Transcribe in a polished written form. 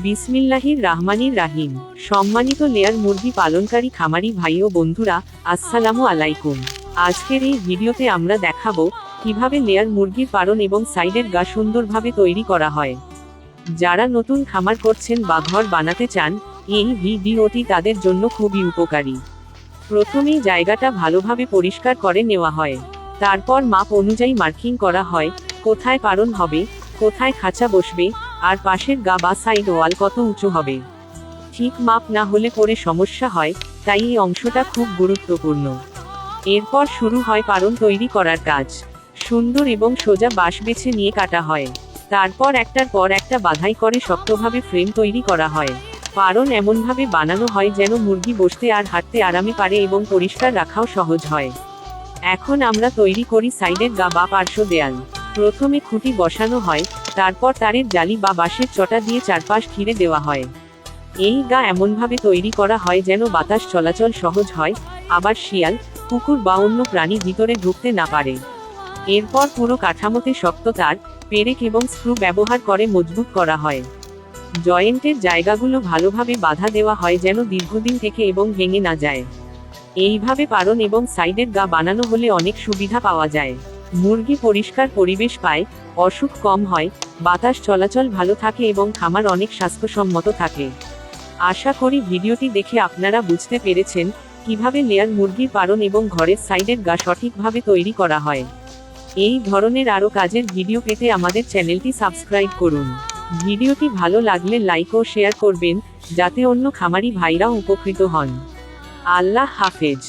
বিসমিল্লাহির রাহমানির রাহিম। সম্মানিত লেয়ার মুরগি পালনকারী খামারি ভাই ও বন্ধুরা, আসসালামু আলাইকুম। আজকের এই ভিডিওতে আমরা দেখাবো কিভাবে লেয়ার মুরগির পালন এবং সাইডের গা সুন্দরভাবে তৈরি করা হয়। যারা নতুন খামার করছেন বা ঘর বানাতে চান, এই ভিডিওটি তাদের জন্য খুবই উপকারী। প্রথমেই জায়গাটা ভালোভাবে পরিষ্কার করে নেওয়া হয়। তারপর মাপ অনুযায়ী মার্কিং করা হয়, কোথায় পালন হবে, কোথায় খাঁচা বসবে, আর পাশের গা বা সাইড ওয়াল কত উঁচু হবে। ঠিক মাপ না হলে পরে সমস্যা হয়, তাই এই অংশটা খুব গুরুত্বপূর্ণ। এরপর শুরু হয় পালন তৈরি করার কাজ। সুন্দর এবং সোজা বাঁশ বেছে নিয়ে কাটা হয়। তারপর একটার পর একটা বাঁধাই করে শক্তভাবে ফ্রেম তৈরি করা হয়। পালন এমনভাবে বানানো হয় যেন মুরগি বসতে আর হাঁটতে আরামে পারে এবং পরিষ্কার রাখাও সহজ হয়। এখন আমরা তৈরি করি সাইডের গা বা পার্শ্ব দেয়াল। প্রথমে খুঁটি বসানো হয়, তারপর তারের জালি বা বাঁশের চটা দিয়ে চারপাশ ঘিরে দেওয়া হয়। এই গা এমনভাবে তৈরি করা হয় যেন বাতাস চলাচল সহজ হয়, আবার শিয়াল, কুকুর বা অন্য প্রাণী ভিতরে ঢুকতে না পারে। এরপর পুরো কাঠামোতে শক্ত তার, পেরেক এবং স্ক্রু ব্যবহার করে মজবুত করা হয়। জয়েন্টের জায়গাগুলো ভালোভাবে বাঁধা দেওয়া হয় যেন দীর্ঘদিন থেকে এবং ভেঙে না যায়। এইভাবে পালন এবং সাইডের গা বানানো হলে অনেক সুবিধা পাওয়া যায়। মুরগি পরিষ্কার পরিবেশ পায়, অসুখ কম হয়, বাতাস চলাচল ভালো থাকে এবং খামার অনেক স্বাস্থ্যসম্মত থাকে। আশা করি ভিডিওটি দেখে আপনারা বুঝতে পেরেছেন কিভাবে লেয়ার মুরগির পালন এবং ঘরের সাইডের গা সঠিকভাবে তৈরি করা হয়। এই ধরনের আরও কাজের ভিডিও পেতে আমাদের চ্যানেলটি সাবস্ক্রাইব করুন। ভিডিওটি ভালো লাগলে লাইক ও শেয়ার করবেন, যাতে অন্য খামারি ভাইরাও উপকৃত হন। আল্লাহ হাফেজ।